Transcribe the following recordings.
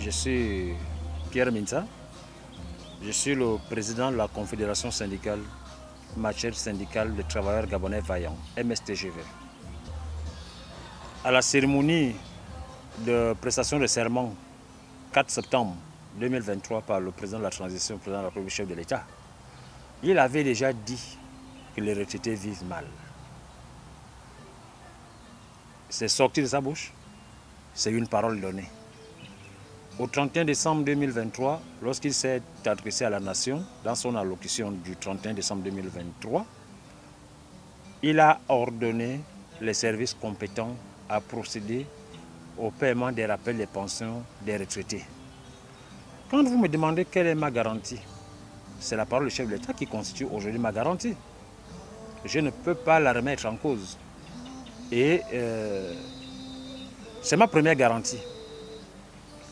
Je suis Pierre Minza. Je suis le président de la Confédération syndicale, matière syndicale des travailleurs gabonais vaillants, MSTGV. À la cérémonie de prestation de serment 4 septembre 2023 par le président de la transition, le président de la République, chef de l'État, il avait déjà dit que les retraités vivent mal. C'est sorti de sa bouche, c'est une parole donnée. Au 31 décembre 2023, lorsqu'il s'est adressé à la nation, dans son allocution du 31 décembre 2023, il a ordonné les services compétents à procéder au paiement des rappels des pensions des retraités. Quand vous me demandez quelle est ma garantie, c'est la parole du chef de l'État qui constitue aujourd'hui ma garantie. Je ne peux pas la remettre en cause. Et c'est ma première garantie.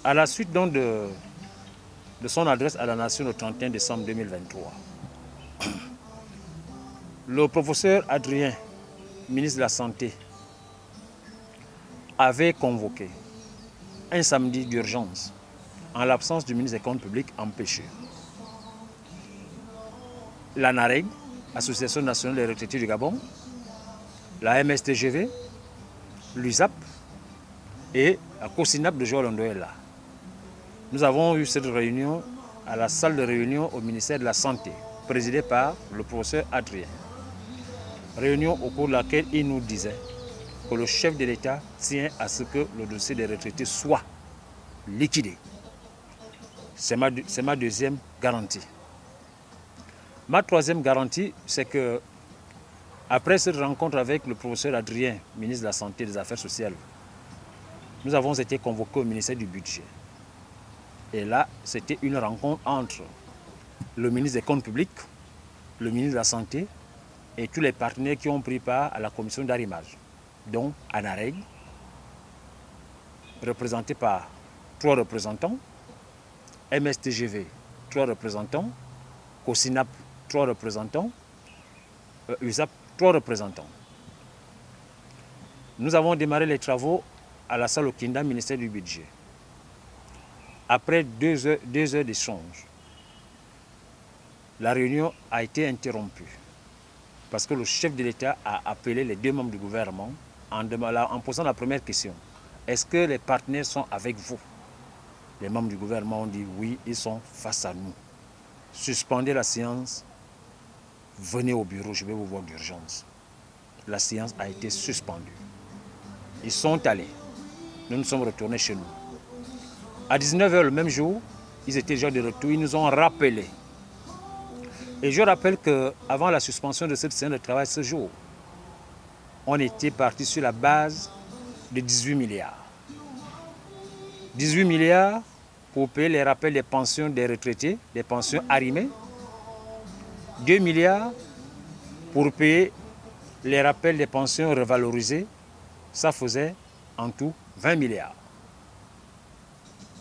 À la suite donc de son adresse à la nation le 31 décembre 2023, le professeur Adrien, ministre de la Santé, avait convoqué un samedi d'urgence en l'absence du ministre des Comptes publics empêché. L'ANAREG, Association nationale des retraités du Gabon, la MSTGV, l'USAP et la COSINAP de Joël Ondoela. Nous avons eu cette réunion à la salle de réunion au ministère de la Santé, présidée par le professeur Adrien. Réunion au cours de laquelle il nous disait que le chef de l'État tient à ce que le dossier des retraités soit liquidé. C'est ma deuxième garantie. Ma troisième garantie, c'est que après cette rencontre avec le professeur Adrien, ministre de la Santé et des Affaires sociales, nous avons été convoqués au ministère du Budget. Et là, c'était une rencontre entre le ministre des Comptes publics, le ministre de la Santé et tous les partenaires qui ont pris part à la commission d'arrimage, dont ANAREG, représenté par 3 représentants, MSTGV, 3 représentants, COSINAP, 3 représentants, USAP, 3 représentants. Nous avons démarré les travaux à la salle Okinda, ministère du Budget. Après 2 heures d'échange, la réunion a été interrompue parce que le chef de l'État a appelé les 2 membres du gouvernement en posant la première question. Est-ce que les partenaires sont avec vous? Les membres du gouvernement ont dit oui, ils sont face à nous. Suspendez la séance, venez au bureau, je vais vous voir d'urgence. La séance a été suspendue. Ils sont allés. Nous nous sommes retournés chez nous. À 19 h le même jour, ils étaient déjà de retour, ils nous ont rappelés. Et je rappelle qu'avant la suspension de cette séance de travail ce jour, on était parti sur la base de 18 milliards. 18 milliards pour payer les rappels des pensions des retraités, des pensions arrimées. 2 milliards pour payer les rappels des pensions revalorisées. Ça faisait en tout 20 milliards.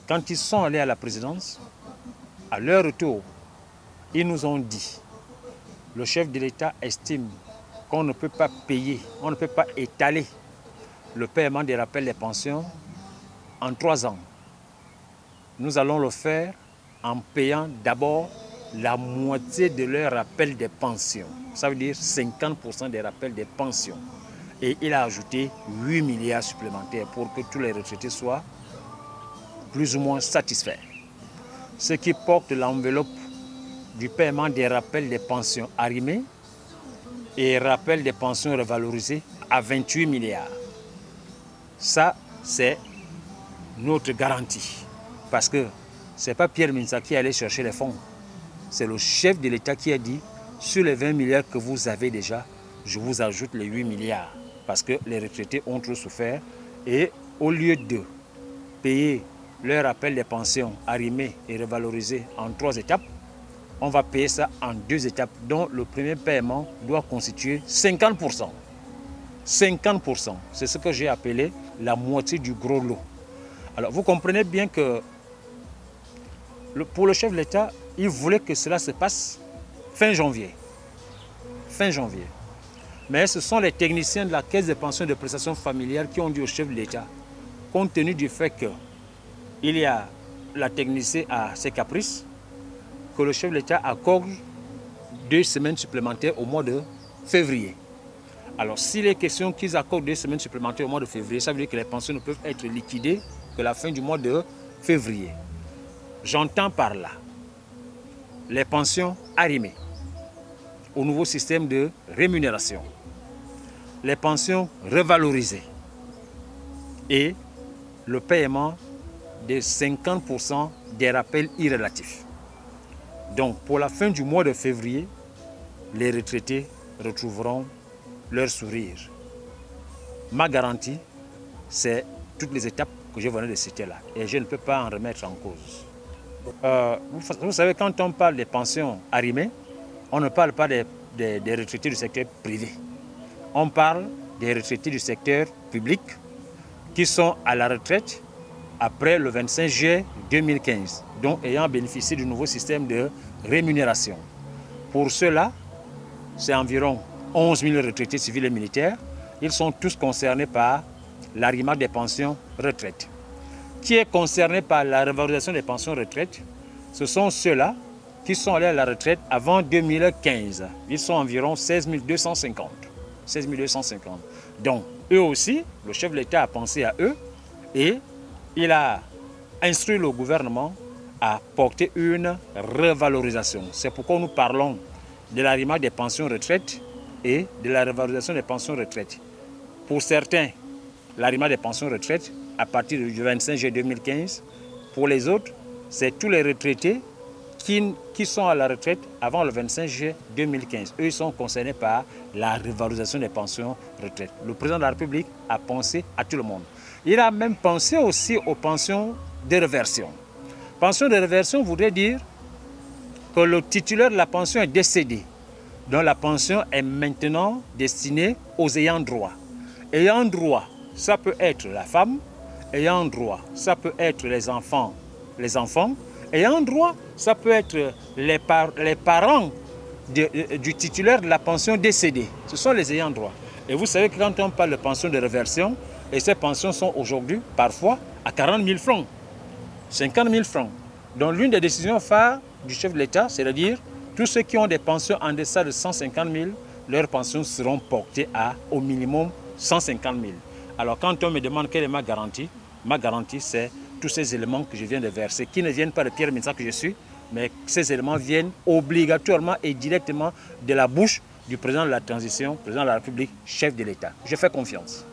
Quand ils sont allés à la présidence, à leur retour, ils nous ont dit, le chef de l'État estime qu'on ne peut pas payer, on ne peut pas étaler le paiement des rappels des pensions en 3 ans. Nous allons le faire en payant d'abord la moitié de leur rappel des pensions. Ça veut dire 50% des rappels des pensions. Et il a ajouté 8 milliards supplémentaires pour que tous les retraités soient plus ou moins satisfaits. Ce qui porte l'enveloppe du paiement des rappels des pensions arrimées et rappels des pensions revalorisées à 28 milliards. Ça, c'est notre garantie. Parce que ce n'est pas Pierre Minza qui est allé chercher les fonds. C'est le chef de l'État qui a dit, sur les 20 milliards que vous avez déjà, je vous ajoute les 8 milliards. Parce que les retraités ont trop souffert. Et au lieu de payer leur rappel des pensions arrimées et revalorisées en 3 étapes, on va payer ça en 2 étapes, dont le premier paiement doit constituer 50%. 50%, c'est ce que j'ai appelé la moitié du gros lot. Alors vous comprenez bien que pour le chef de l'État, il voulait que cela se passe fin janvier. Fin janvier. Mais ce sont les techniciens de la Caisse de pensions et de prestations familiales qui ont dit au chef de l'État, compte tenu du fait qu'il y a la technicité à ses caprices, que le chef de l'État accorde 2 semaines supplémentaires au mois de février. Alors, s'il est question qu'ils accordent 2 semaines supplémentaires au mois de février, ça veut dire que les pensions ne peuvent être liquidées que la fin du mois de février. J'entends par là les pensions arrimées au nouveau système de rémunération, les pensions revalorisées et le paiement de 50% des rappels irrélatifs. Donc, pour la fin du mois de février, les retraités retrouveront leur sourire. Ma garantie, c'est toutes les étapes que je venais de citer là. Et je ne peux pas en remettre en cause. Vous savez, quand on parle des pensions arrimées, on ne parle pas des retraités du secteur privé. On parle des retraités du secteur public qui sont à la retraite après le 25 juillet 2015, donc ayant bénéficié du nouveau système de rémunération. Pour ceux-là, c'est environ 11 000 retraités civils et militaires. Ils sont tous concernés par l'arrimage des pensions retraite. Qui est concerné par la revalorisation des pensions retraite? Ce sont ceux-là qui sont allés à la retraite avant 2015. Ils sont environ 16 250. 16 250. Donc, eux aussi, le chef de l'État a pensé à eux et il a instruit le gouvernement à porter une revalorisation. C'est pourquoi nous parlons de l'arrimage des pensions retraite et de la revalorisation des pensions retraite. Pour certains, l'arrimage des pensions retraite à partir du 25 juillet 2015. Pour les autres, c'est tous les retraités qui sont à la retraite avant le 25 juillet 2015. Eux, ils sont concernés par la revalorisation des pensions retraite. Le président de la République a pensé à tout le monde. Il a même pensé aussi aux pensions de réversion. Pension de réversion voudrait dire que le titulaire de la pension est décédé. Donc la pension est maintenant destinée aux ayants droit. Ayant droit, ça peut être la femme. Ayant droit, ça peut être les enfants. Ayant droit, ça peut être les parents du titulaire de la pension décédé. Ce sont les ayants droit. Et vous savez que quand on parle de pension de réversion, et ces pensions sont aujourd'hui parfois à 40 000 francs, 50 000 francs. Donc l'une des décisions phares du chef de l'État, c'est de dire tous ceux qui ont des pensions en deçà de 150 000, leurs pensions seront portées à au minimum 150 000. Alors quand on me demande quelle est ma garantie c'est tous ces éléments que je viens de verser, qui ne viennent pas de Pierre Mensah que je suis, mais ces éléments viennent obligatoirement et directement de la bouche du président de la transition, président de la République, chef de l'État. Je fais confiance.